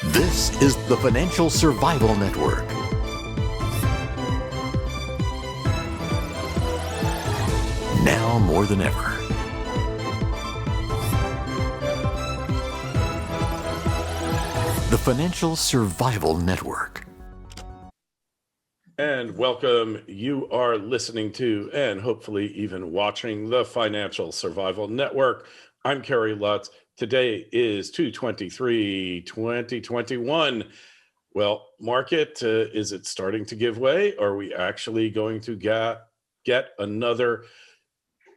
This is the Financial Survival Network. Now more than ever. The Financial Survival Network. And welcome. You are listening to and hopefully even watching the Financial Survival Network. I'm Kerry Lutz. Today is 2/23/2021. Well, market, is it starting to give way? Are we actually going to get another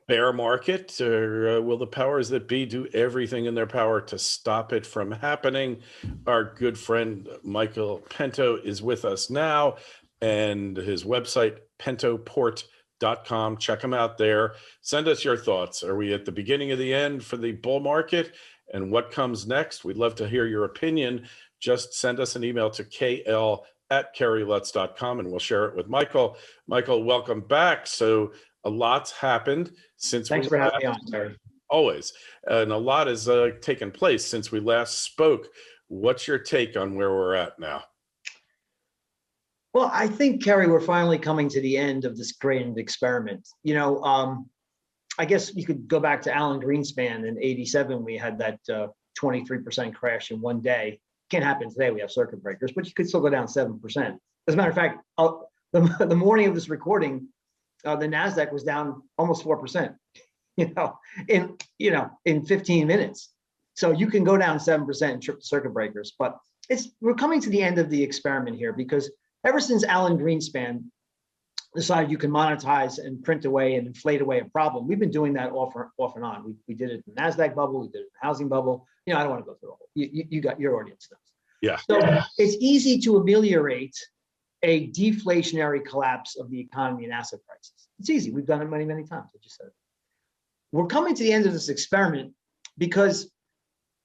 bear market, or will the powers that be do everything in their power to stop it from happening? Our good friend Michael Pento is with us now, and his website, pentoport.com. Check him out there. Send us your thoughts. Are we at the beginning of the end for the bull market? And what comes next? We'd love to hear your opinion. Just send us an email to kl@kerrylutz.com and we'll share it with Michael. Michael, welcome back. So a lot's happened since Thanks for having me on, Kerry. Always. And a lot has taken place since we last spoke. What's your take on where we're at now? Well, I think, Kerry, we're finally coming to the end of this grand experiment. I guess you could go back to Alan Greenspan in '87. We had that 23% crash in one day. Can't happen today. We have circuit breakers, but you could still go down 7%. As a matter of fact, the morning of this recording, the Nasdaq was down almost 4%. In 15 minutes. So you can go down 7% and trip the circuit breakers. But we're coming to the end of the experiment here, because ever since Alan Greenspan decided you can monetize and print away and inflate away a problem, we've been doing that off and on. We did it in the Nasdaq bubble, we did it in the housing bubble. I don't want to go through the whole. You got your audience knows. Yeah. So it's easy to ameliorate a deflationary collapse of the economy and asset prices. It's easy. We've done it many, many times. I just said it. We're coming to the end of this experiment because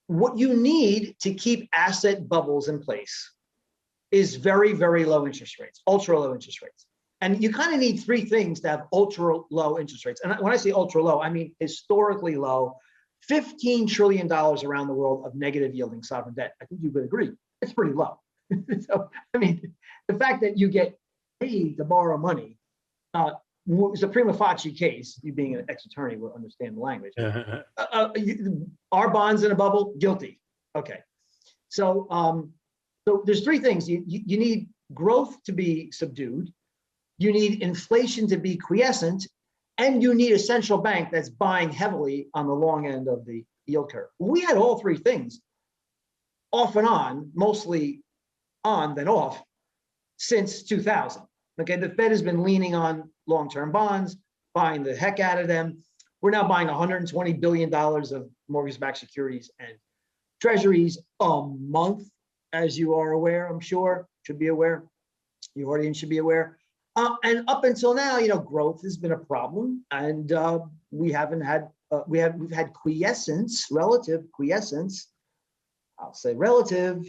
what you need to keep asset bubbles in place is very, very low interest rates, ultra low interest rates. And you kind of need three things to have ultra low interest rates. And when I say ultra low, I mean historically low, $15 trillion around the world of negative yielding sovereign debt. I think you would agree, it's pretty low. So, the fact that you get paid to borrow money is a prima facie case. You being an ex-attorney will understand the language. Are bonds in a bubble? Guilty. Okay. So there's three things. You need growth to be subdued. You need inflation to be quiescent, and you need a central bank that's buying heavily on the long end of the yield curve. We had all three things off and on, mostly on then off, since 2000. Okay, the Fed has been leaning on long-term bonds, buying the heck out of them. We're now buying $120 billion of mortgage-backed securities and treasuries a month, as you are aware, I'm sure, should be aware. Your audience should be aware. And up until now, growth has been a problem, and we've had quiescence, relative quiescence. I'll say relative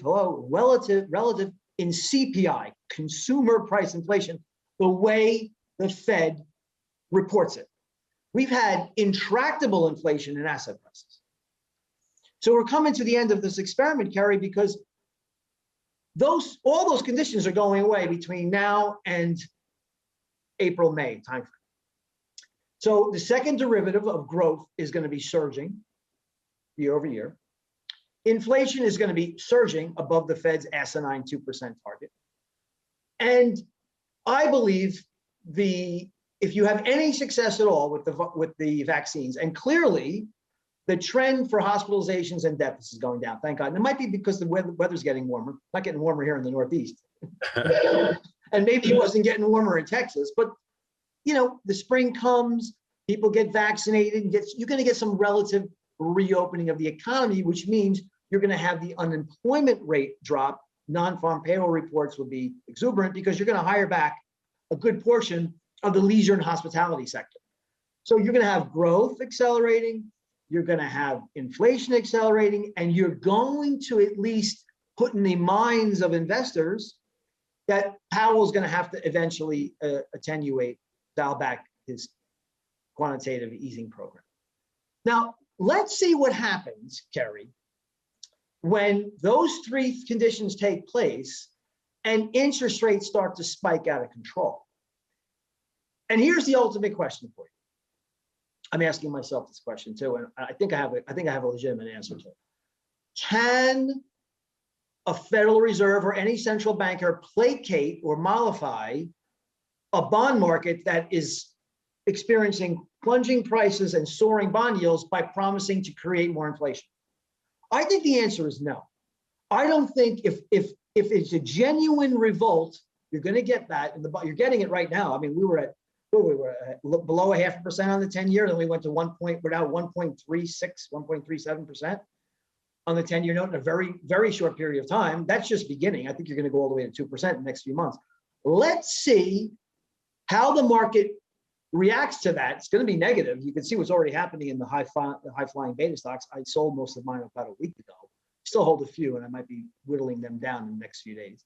in CPI, consumer price inflation, the way the Fed reports it. We've had intractable inflation in asset prices. So we're coming to the end of this experiment, Kerry, because all those conditions are going away between now and April, May timeframe. So the second derivative of growth is going to be surging year over year. Inflation is going to be surging above the Fed's asinine 2% target. And I believe if you have any success at all with the vaccines, and clearly the trend for hospitalizations and deaths is going down, thank God. And it might be because the weather's getting warmer, not getting warmer here in the Northeast. And maybe it wasn't getting warmer in Texas, but the spring comes, people get vaccinated, you're going to get some relative reopening of the economy, which means you're going to have the unemployment rate drop. Non-farm payroll reports will be exuberant because you're going to hire back a good portion of the leisure and hospitality sector. So you're going to have growth accelerating, you're going to have inflation accelerating, and you're going to at least put in the minds of investors that Powell's going to have to eventually dial back his quantitative easing program. Now, let's see what happens, Kerry, when those three conditions take place and interest rates start to spike out of control. And here's the ultimate question for you. I'm asking myself this question too, and I think I have a legitimate answer to it. Can a Federal Reserve or any central banker placate or mollify a bond market that is experiencing plunging prices and soaring bond yields by promising to create more inflation? I think the answer is no. I don't think if it's a genuine revolt, you're going to get that. You're getting it right now. I mean, we were at below 0.5% on the 10-year, then we went to we're now 1.36, 1.37% on the 10-year note in a very, very short period of time. That's just beginning. I think you're going to go all the way to 2% in the next few months. Let's see how the market reacts to that. It's going to be negative. You can see what's already happening in the high-flying beta stocks. I sold most of mine about a week ago. Still hold a few, and I might be whittling them down in the next few days.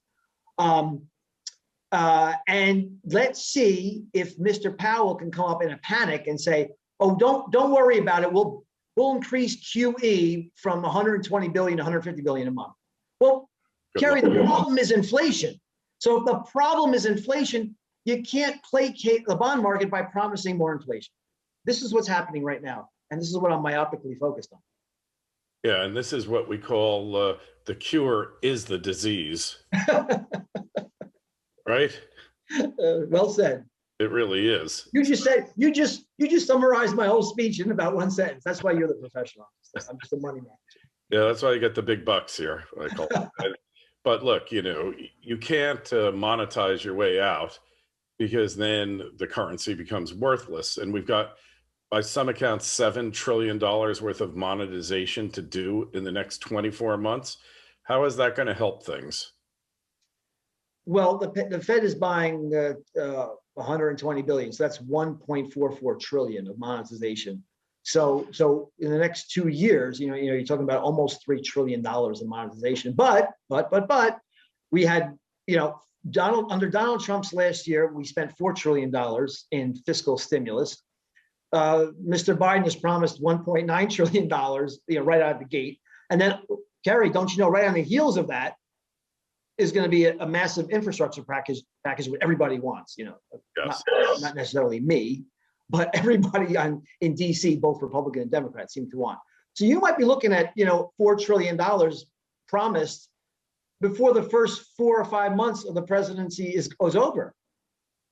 And let's see if Mr. Powell can come up in a panic and say, "Oh, don't worry about it. We'll increase QE from 120 billion to 150 billion a month." Well, Kerry, the problem is inflation. So if the problem is inflation, you can't placate the bond market by promising more inflation. This is what's happening right now, and this is what I'm myopically focused on. Yeah, and this is what we call the cure is the disease. Right? Well said. It really is. You just summarized my whole speech in about one sentence. That's why you're the professional. I'm just a money man. Yeah, that's why you get the big bucks here. I call it. But look, you can't monetize your way out, because then the currency becomes worthless. And we've got, by some accounts, $7 trillion worth of monetization to do in the next 24 months. How is that going to help things? Well, the Fed is buying 120 billion, so that's 1.44 trillion of monetization. So in the next 2 years, you're talking about almost $3 trillion in monetization. But we had, under Donald Trump's last year, we spent $4 trillion in fiscal stimulus. Mr. Biden has promised $1.9 trillion, right out of the gate. And then, Kerry, don't you know, right on the heels of that is going to be a massive infrastructure package what everybody wants, Yes. not necessarily me, but everybody in DC, both Republican and Democrats, seem to want. So you might be looking at, $4 trillion promised before the first 4 or 5 months of the presidency is over.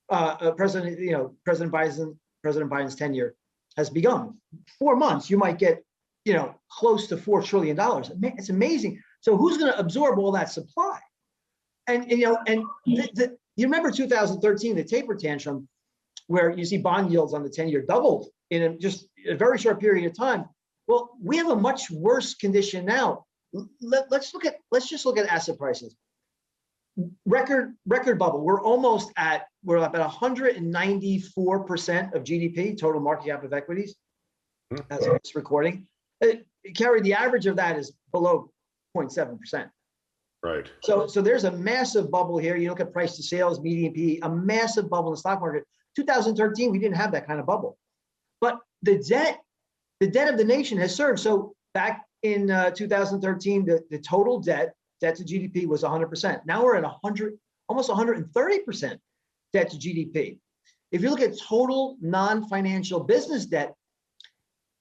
President Biden's tenure has begun. 4 months, you might get, close to $4 trillion. It's amazing. So who's going to absorb all that supply? And you remember 2013, the taper tantrum, where you see bond yields on the 10-year doubled in just a very short period of time. Well, we have a much worse condition now. Let's just look at asset prices. Record bubble. We're about 194% of GDP, total market cap of equities, as of this recording. Kerry, the average of that is below 0.7%. Right. So there's a massive bubble here. You look at price to sales, median PE, a massive bubble in the stock market. 2013, we didn't have that kind of bubble. But the debt of the nation has surged. So back in 2013, the total debt to GDP was 100%. Now we're at almost 130% debt to GDP. If you look at total non-financial business debt,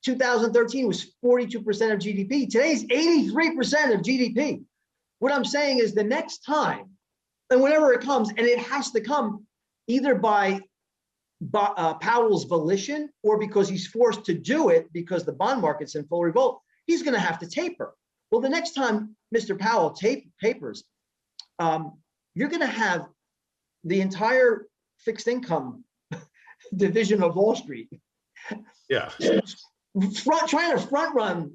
2013 was 42% of GDP. Today's 83% of GDP. What I'm saying is the next time, and whenever it comes, and it has to come either by Powell's volition or because he's forced to do it because the bond market's in full revolt, he's going to have to taper. Well, the next time Mr. Powell tapers, you're going to have the entire fixed income division of Wall Street. Yeah. Trying to front run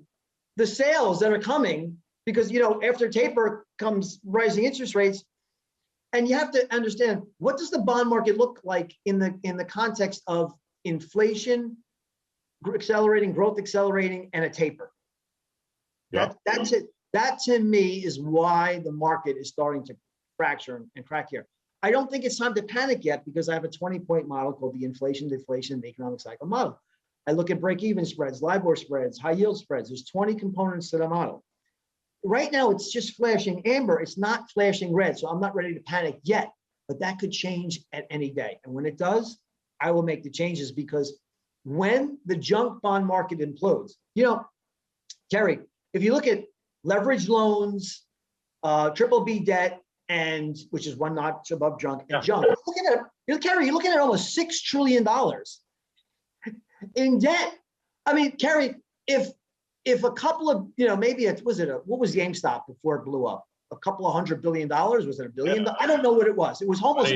the sales that are coming because, after taper comes rising interest rates. And you have to understand, what does the bond market look like in the context of inflation accelerating, growth accelerating, and a taper? Yeah. That's it. That to me is why the market is starting to fracture and crack here. I don't think it's time to panic yet because I have a 20-point model called the inflation, deflation, economic cycle model. I look at break-even spreads, LIBOR spreads, high yield spreads. There's 20 components to the model. right now it's just flashing amber. It's not flashing red. So I'm not ready to panic yet, but that could change at any day. And when it does, I will make the changes, because when the junk bond market implodes, Kerry, if you look at leveraged loans, triple B debt, and which is one notch above junk, and junk, Kerry, you're looking at almost $6 trillion in debt. I mean, Kerry, if a couple of, maybe what was GameStop before it blew up? A couple of $100 billion? Was it $1 billion? I don't know what it was. It was almost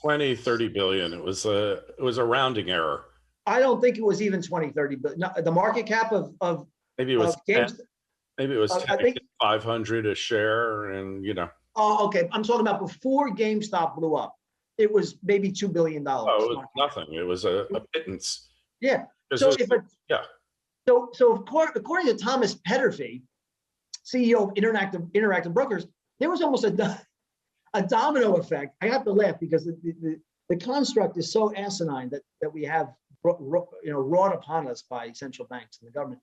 20, 30 billion. It was a rounding error. I don't think it was even 20, 30 billion. No, the market cap of maybe it was 10, maybe it was 10, I think 500 a share, and Oh, okay. I'm talking about before GameStop blew up. It was maybe $2 billion. Oh, it was nothing. It was a pittance. Yeah. So according to Thomas Petterfy, CEO of Interactive Brokers, there was almost a domino effect. I have to laugh because the construct is so asinine that we have wrought upon us by central banks and the government.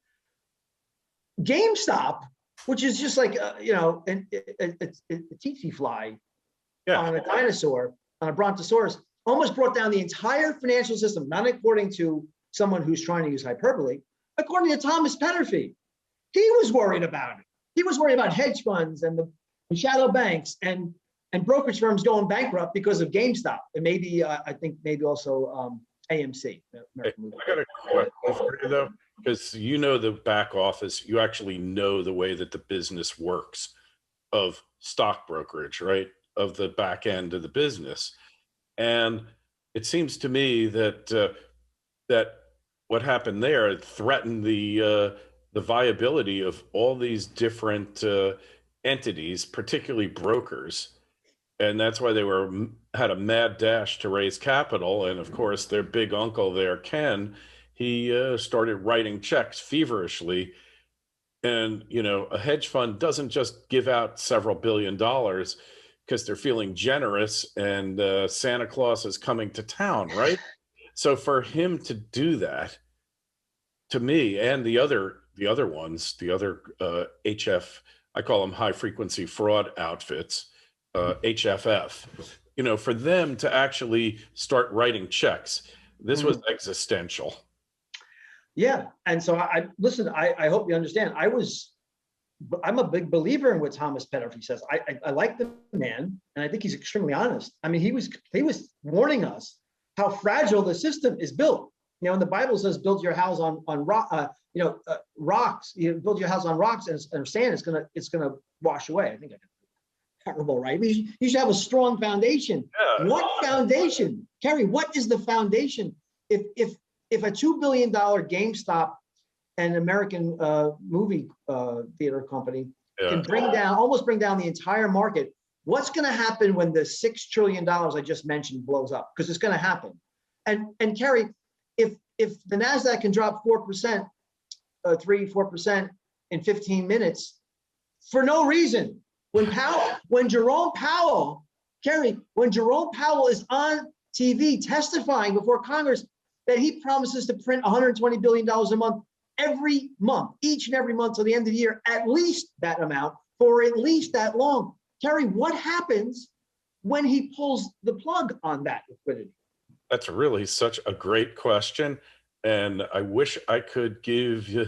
GameStop, which is just like a tsetse fly on a dinosaur, on a brontosaurus, almost brought down the entire financial system, not according to someone who's trying to use hyperbole, according to Thomas Petterfy. He was worried about it. He was worried about hedge funds and the shadow banks and brokerage firms going bankrupt because of GameStop, and maybe I think maybe also AMC. I got a question for you though, because the back office, you actually know the way that the business works of stock brokerage, right? Of the back end of the business, and it seems to me that that what happened there threatened the viability of all these different entities, particularly brokers. And that's why they had a mad dash to raise capital. And of course, their big uncle there, Ken, he started writing checks feverishly. And, a hedge fund doesn't just give out several $1 billion because they're feeling generous and Santa Claus is coming to town, right? So for him to do that, to me, and the other ones, the other HF, I call them high frequency fraud outfits, HFF, for them to actually start writing checks, this was existential. Yeah. And so I hope you understand. I'm a big believer in what Thomas Petterfy says. I like the man, and I think he's extremely honest. I mean, he was warning us how fragile the system is built. And the Bible says, build your house on rocks. You build your house on rocks and sand. It's gonna wash away. I think I got terrible, right? You should have a strong foundation. Yeah. What foundation, Kerry? What is the foundation? If a $2 billion GameStop, an American movie theater company, can almost bring down the entire market, what's going to happen when the $6 trillion I just mentioned blows up? Because it's going to happen. And Kerry, if the Nasdaq can drop 4%, 3-4% in 15 minutes for no reason, when Jerome Powell, Kerry, when Jerome Powell is on TV testifying before Congress that he promises to print $120 billion a month every month, each and every month till the end of the year, at least that amount for at least that long. Kerry, what happens when he pulls the plug on that liquidity? That's really such a great question. And I wish I could give you,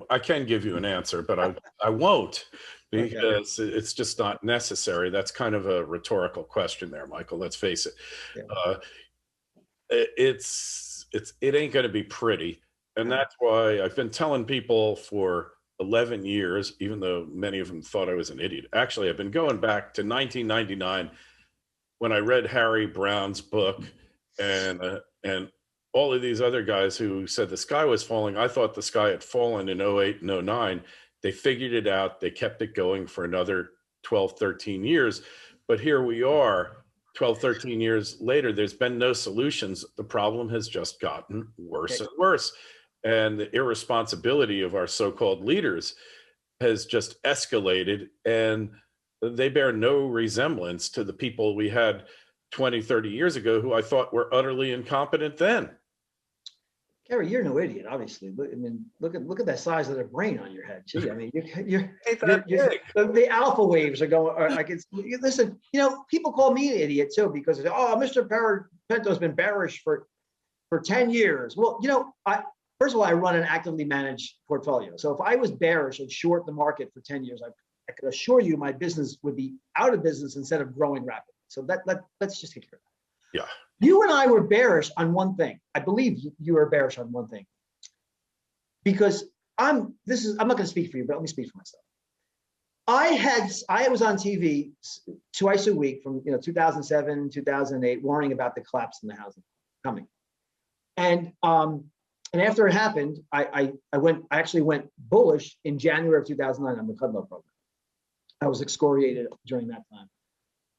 I can give you an answer, but I won't, because it's just not necessary. That's kind of a rhetorical question there, Michael. Let's face it. Yeah. It ain't going to be pretty. And that's why I've been telling people for 11 years, even though many of them thought I was an idiot. Actually, I've been going back to 1999 when I read Harry Brown's book and all of these other guys who said the sky was falling. I thought the sky had fallen in 08 and 09. They figured it out. They kept it going for another 12, 13 years. But here we are, 12, 13 years later, there's been no solutions. The problem has just gotten worse and worse. And the irresponsibility of our so-called leaders has just escalated, and they bear no resemblance to the people we had 20, 30 years ago who I thought were utterly incompetent then. Kerry, you're no idiot, obviously. I mean, look at the size of the brain on your head. Gee, I mean, the alpha waves are going. Listen. People call me an idiot too because Mr. Pento's been bearish for 10 years. Well, first of all, I run an actively managed portfolio. So if I was bearish and short the market for 10 years, I could assure you my business would be out of business instead of growing rapidly. So let's just take care of that. Yeah. You and I were bearish on one thing. I believe you were bearish on one thing. Because I'm not going to speak for you, but let me speak for myself. I was on TV twice a week from 2007, 2008, warning about the collapse in the housing coming. And after it happened, I actually went bullish in January of 2009 on the Kudlow program. I was excoriated during that time.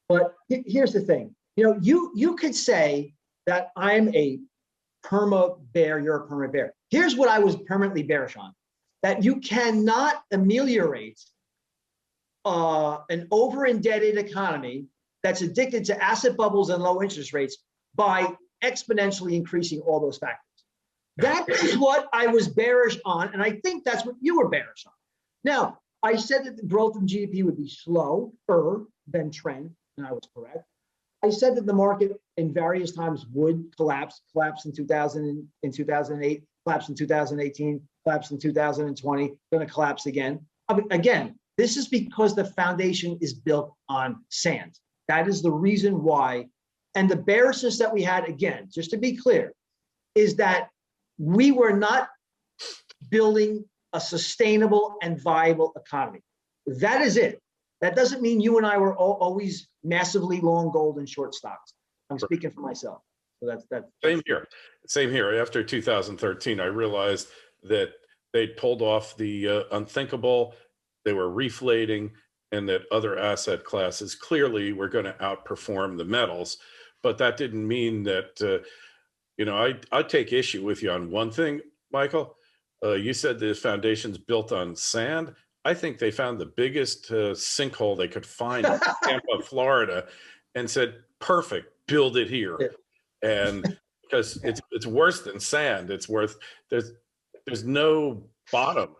But here's the thing. You could say that I'm a perma bear, you're a perma bear. Here's what I was permanently bearish on, that you cannot ameliorate an over-indebted economy that's addicted to asset bubbles and low interest rates by exponentially increasing all those factors. That is what I was bearish on, and I think that's what you were bearish on. Now, I said that the growth in GDP would be slower than trend, and I was correct. I said that the market in various times would collapse in 2008, collapse in 2018, collapse in 2020, going to collapse again. Again, this is because the foundation is built on sand. That is the reason why. And the bearishness that we had, again, just to be clear, is that we were not building a sustainable and viable economy. That is it. That doesn't mean you and I were always massively long gold and short stocks. I'm speaking for myself. So that's Same here. Same here. After 2013, I realized that they'd pulled off the unthinkable. They were reflating, and that other asset classes clearly were going to outperform the metals. But that didn't mean that, I take issue with you on one thing, Michael. You said the foundation's built on sand. I think they found the biggest sinkhole they could find in Tampa, Florida, and said, perfect, build it here. Yeah. And because it's worse than sand. It's worth, there's no bottom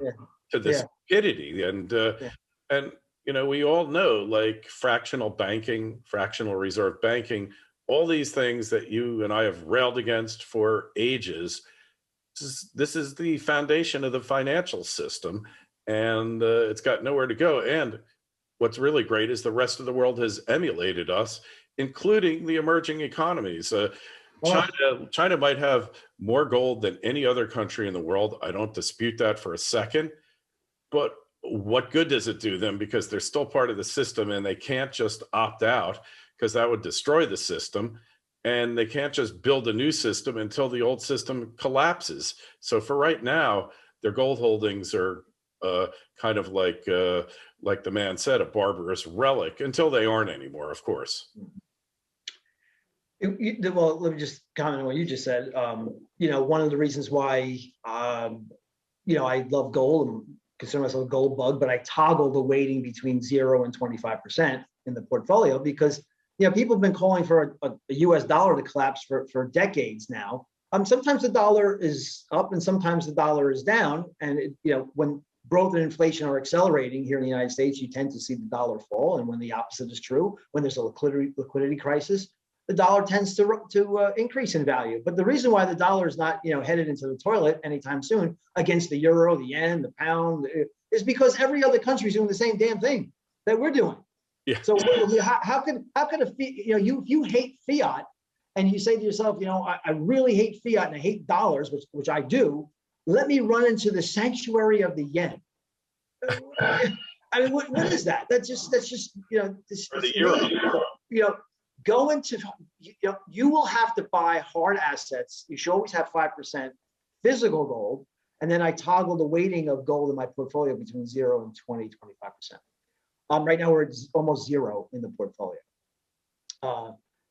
to this stupidity. And we all know, like fractional banking, fractional reserve banking, all these things that you and I have railed against for ages. This is the foundation of the financial system, and it's got nowhere to go. And what's really great is the rest of the world has emulated us, including the emerging economies. China might have more gold than any other country in the world. I don't dispute that for a second. But what good does it do them? Because they're still part of the system, and they can't just opt out, because that would destroy the system. And they can't just build a new system until the old system collapses. So for right now, their gold holdings are kind of like the man said, a barbarous relic, until they aren't anymore, of course. Well, let me just comment on what you just said. One of the reasons why, I love gold and consider myself a gold bug, but I toggle the weighting between 0 and 25% in the portfolio because people have been calling for a US dollar to collapse for decades now. Sometimes the dollar is up and sometimes the dollar is down. And when growth and inflation are accelerating here in the United States, you tend to see the dollar fall. And when the opposite is true, when there's a liquidity crisis, the dollar tends to increase in value. But the reason why the dollar is not headed into the toilet anytime soon against the euro, the yen, the pound, is because every other country is doing the same damn thing that we're doing. Yeah. So how can you hate fiat and you say to yourself, I really hate fiat and I hate dollars, which I do. Let me run into the sanctuary of the yen. I mean, what is that? That's just the euro. Go into you will have to buy hard assets. You should always have 5% physical gold, and then I toggle the weighting of gold in my portfolio between 0 and 25%. Right now we're at almost 0 in the portfolio.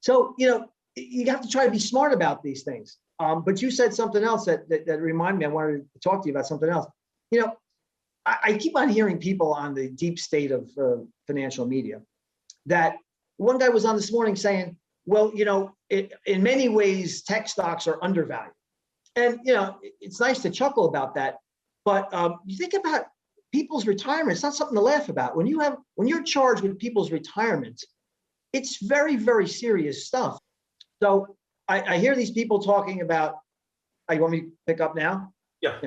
So you have to try to be smart about these things. But you said something else that reminded me. I wanted to talk to you about something else. I keep on hearing people on the deep state of financial media. That one guy was on this morning saying, well, in many ways tech stocks are undervalued. And it's nice to chuckle about that, but you think about people's retirement. It's not something to laugh about. When you're charged with people's retirement, it's very, very serious stuff. So I hear these people talking about. You want me to pick up now? Yeah.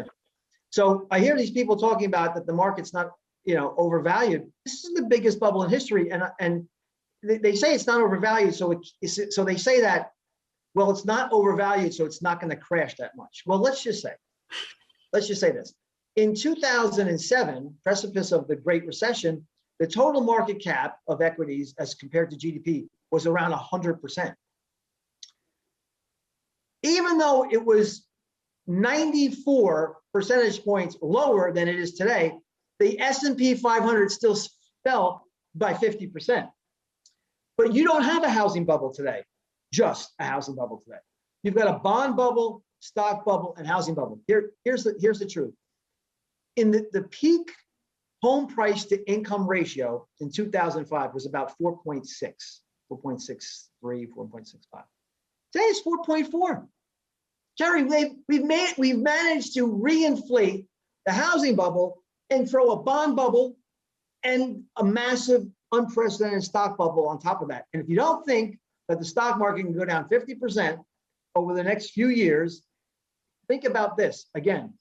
So I hear these people talking about that the market's not overvalued. This is the biggest bubble in history, and they say it's not overvalued. So they say that. Well, it's not overvalued, so it's not going to crash that much. Well, let's just say this. In 2007, precipice of the Great Recession, the total market cap of equities as compared to GDP was around 100%. Even though it was 94 percentage points lower than it is today, the S&P 500 still fell by 50%. But you don't have a housing bubble today. Just a housing bubble today. You've got a bond bubble, stock bubble, and housing bubble. Here's the truth. In the peak home price to income ratio in 2005 was about 4.6, 4.63, 4.65. Today it's 4.4. Kerry, we've managed to reinflate the housing bubble and throw a bond bubble and a massive unprecedented stock bubble on top of that. And if you don't think that the stock market can go down 50% over the next few years, think about this. Again,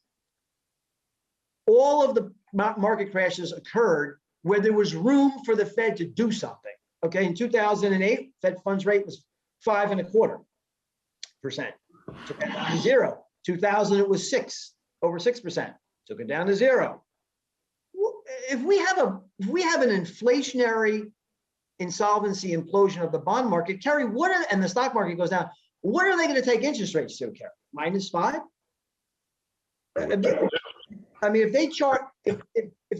all of the market crashes occurred where there was room for the Fed to do something. Okay, in 2008, Fed funds rate was 5.25%. Took it down to zero. 2000, it was over 6%. Took it down to zero. If we have an inflationary insolvency implosion of the bond market, Kerry, and the stock market goes down, what are they going to take interest rates to, Kerry? -5? I mean, if they if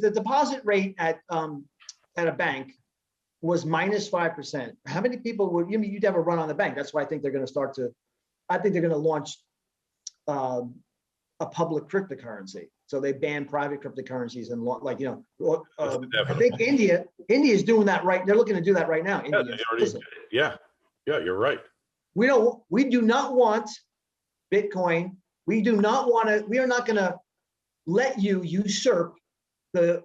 the deposit rate at a bank was -5%, how many people you'd have a run on the bank? That's why I think they're going to launch a public cryptocurrency. So they ban private cryptocurrencies and I think India is doing that right. They're looking to do that right now. Yeah, you're right. We do not want Bitcoin. We are not going to let you usurp the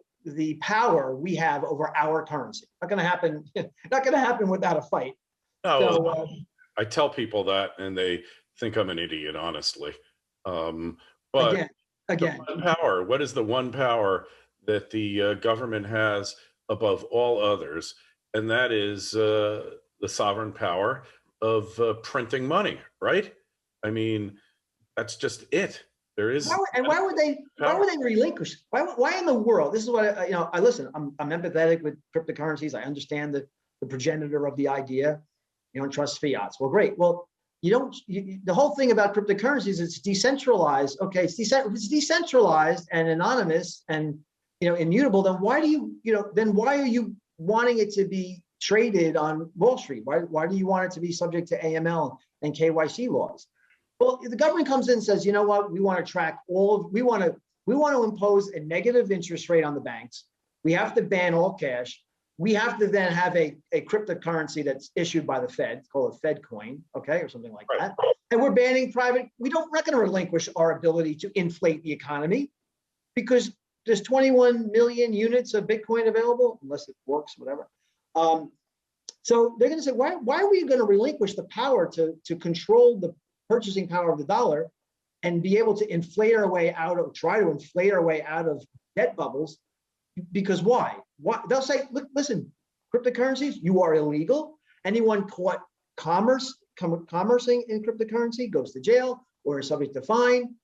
power we have over our currency. Not going to happen. Not going to happen without a fight. No, So, I tell people that, and they think I'm an idiot, honestly. But again, the one power. What is the one power that the government has above all others? And that is the sovereign power of printing money, right? I mean, that's just it. There is. Why would they relinquish? Why in the world? This is what I listen. I'm empathetic with cryptocurrencies. I understand the progenitor of the idea. You don't trust fiats. Well, great. Well, the whole thing about cryptocurrencies, it's decentralized. Okay, it's decentralized and anonymous and immutable. Then why are you wanting it to be traded on Wall Street? Why do you want it to be subject to AML and KYC laws? Well, the government comes in and says, you know what, we want to track we want to impose a negative interest rate on the banks. We have to ban all cash. We have to then have a cryptocurrency that's issued by the Fed, called a Fed coin, okay, or something like that. And we're banning private. We're not going to relinquish our ability to inflate the economy because there's 21 million units of Bitcoin available, unless it works, whatever. So they're going to say, why are we going to relinquish the power to control the purchasing power of the dollar and be able to try to inflate our way out of debt bubbles? Because why? They'll say, look, listen, cryptocurrencies, you are illegal. Anyone caught commercing in cryptocurrency goes to jail or is subject to fine.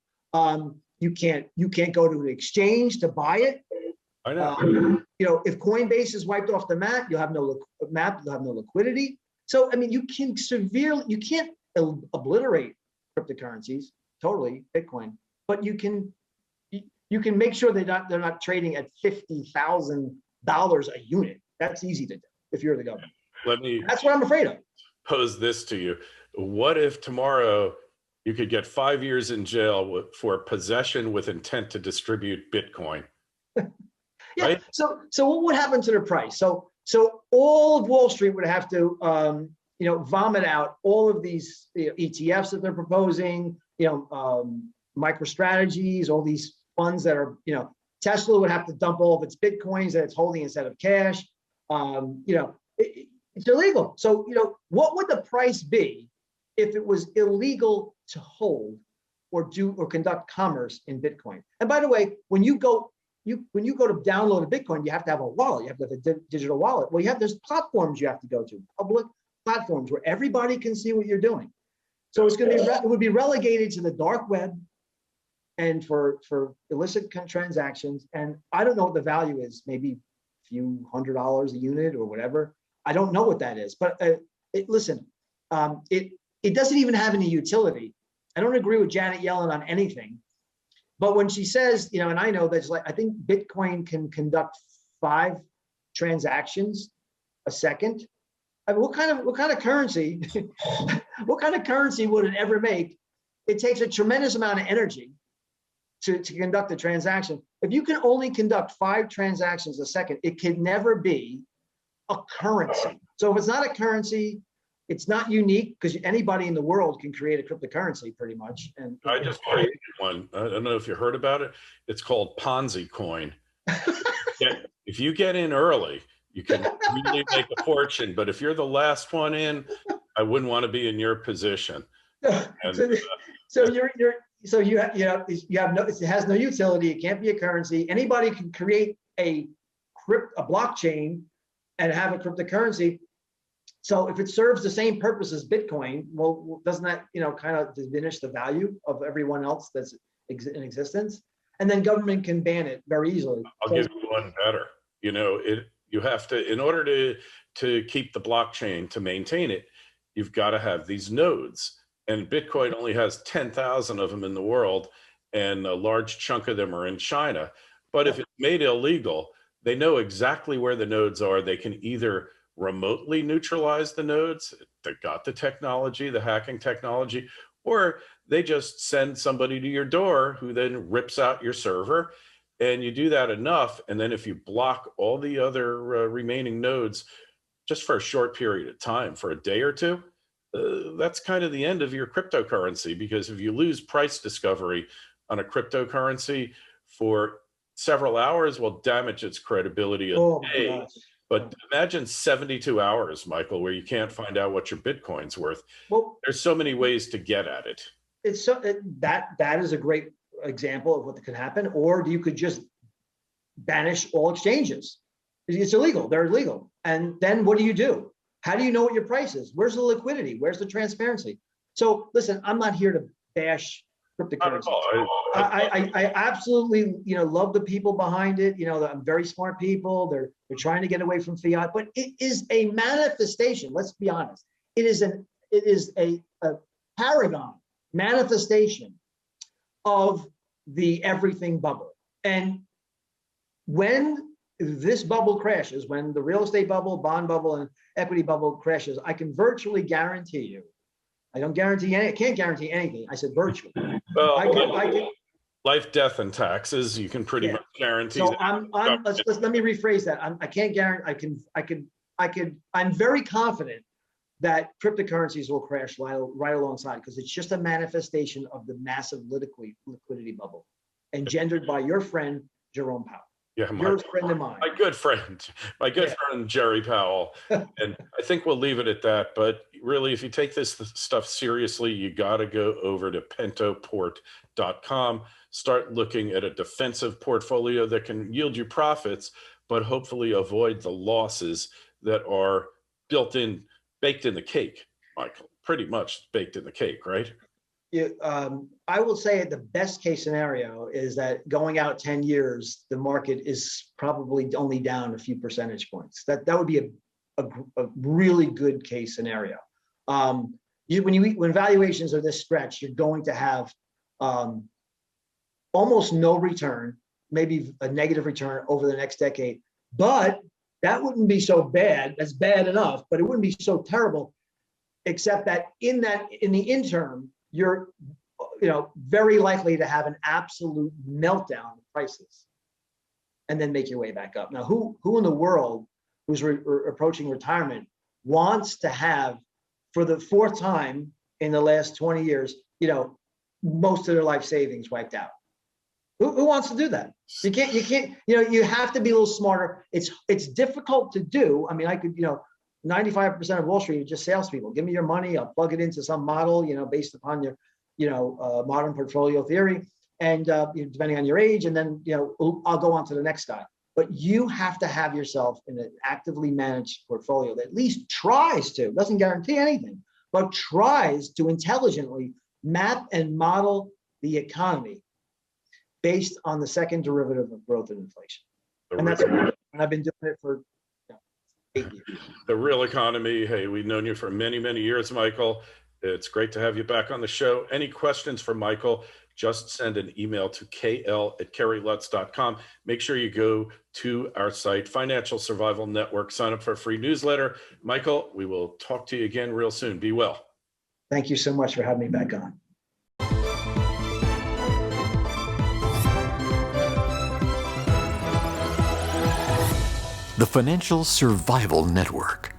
You can't go to an exchange to buy it. I know. If Coinbase is wiped off the map, you'll have no liquidity. So I mean, you can't obliterate cryptocurrencies totally, Bitcoin, but you can make sure they're not trading at $50,000 a unit. That's easy to do if you're the government. That's what I'm afraid of. Pose this to you. What if tomorrow you could get 5 years in jail for possession with intent to distribute Bitcoin? Yeah. Right? So what would happen to the price? So all of Wall Street would have to vomit out all of these ETFs that they're proposing, MicroStrategies, all these funds that are, Tesla would have to dump all of its Bitcoins that it's holding instead of cash. It's illegal. So, what would the price be if it was illegal to hold or conduct commerce in Bitcoin? And by the way, when you go to download a Bitcoin, you have to have a wallet. You have to have a digital wallet. Well, there's platforms you have to go to, public platforms where everybody can see what you're doing. So it would be relegated to the dark web and for illicit transactions. And I don't know what the value is, maybe a few $100 a unit or whatever. I don't know what that is, but it doesn't even have any utility. I don't agree with Janet Yellen on anything, but when she says, and I know that's I think Bitcoin can conduct 5 transactions a second. I mean, what kind of currency, what kind of currency would it ever make? It takes a tremendous amount of energy to conduct a transaction. If you can only conduct 5 transactions a second, it can never be a currency. So if it's not a currency, it's not unique, because anybody in the world can create a cryptocurrency pretty much. And I just created one. I don't know if you heard about it. It's called Ponzi coin. If you get in early, you can really make a fortune. But if you're the last one in, I wouldn't want to be in your position. And, it has no utility. It can't be a currency. Anybody can create a blockchain and have a cryptocurrency. So if it serves the same purpose as Bitcoin, well, doesn't that, kind of diminish the value of everyone else that's in existence? And then government can ban it very easily. I'll give you one better. You have to, in order to keep the blockchain, to maintain it, you've got to have these nodes. And Bitcoin only has 10,000 of them in the world, and a large chunk of them are in China. But if it's made illegal, they know exactly where the nodes are. They can either remotely neutralize the nodes, they've got the technology, the hacking technology, or they just send somebody to your door who then rips out your server. And you do that enough, and then if you block all the other remaining nodes just for a short period of time, for a day or two, that's kind of the end of your cryptocurrency. Because if you lose price discovery on a cryptocurrency for several hours, will damage its credibility a day. But imagine 72 hours, Michael, where you can't find out what your Bitcoin's worth. Well, there's so many ways to get at it. That is a great example of what could happen. Or you could just banish all exchanges. It's illegal. They're illegal. And then what do? How do you know what your price is? Where's the liquidity? Where's the transparency? So listen, I'm not here to bash cryptocurrency. I absolutely, love the people behind it. I'm very smart people. They're trying to get away from fiat, but it is a manifestation. Let's be honest. It is a paragon manifestation of the everything bubble. And when this bubble crashes, when the real estate bubble, bond bubble, and equity bubble crashes, I can virtually guarantee you. I can't guarantee anything. I said virtually. Well, life, death, and taxes, you can pretty much guarantee. So let me rephrase that. I can't guarantee. I'm very confident that cryptocurrencies will crash right alongside, because it's just a manifestation of the massive liquidity bubble engendered by your friend Jerome Powell. Yeah, your friend of mine. My good friend Jerry Powell. And I think we'll leave it at that. But really, if you take this stuff seriously, you got to go over to pentoport.com, start looking at a defensive portfolio that can yield you profits, but hopefully avoid the losses that are baked in the cake, Michael. Pretty much baked in the cake, right? I will say the best case scenario is that going out 10 years, the market is probably only down a few percentage points. That would be a really good case scenario. When valuations are this stretched, you're going to have almost no return, maybe a negative return over the next decade. But that wouldn't be so bad. That's bad enough, but it wouldn't be so terrible, except that in the interim, you're very likely to have an absolute meltdown of prices and then make your way back up. Now, who in the world who's approaching retirement wants to have, for the 4th time in the last 20 years, most of their life savings wiped out. Who wants to do that? You can't, you have to be a little smarter. It's difficult to do. I mean, I could, 95% of Wall Street are just salespeople. Give me your money. I'll plug it into some model, based upon your, modern portfolio theory and depending on your age. And then, I'll go on to the next guy. But you have to have yourself in an actively managed portfolio that at least tries to, doesn't guarantee anything, but tries to intelligently map and model the economy based on the second derivative of growth and inflation. And I've been doing it for 8 years. The real economy. Hey, we've known you for many, many years, Michael. It's great to have you back on the show. Any questions for Michael? Just send an email to kl@kerrylutz.com. Make sure you go to our site, Financial Survival Network, sign up for a free newsletter. Michael, we will talk to you again real soon. Be well. Thank you so much for having me back on. The Financial Survival Network.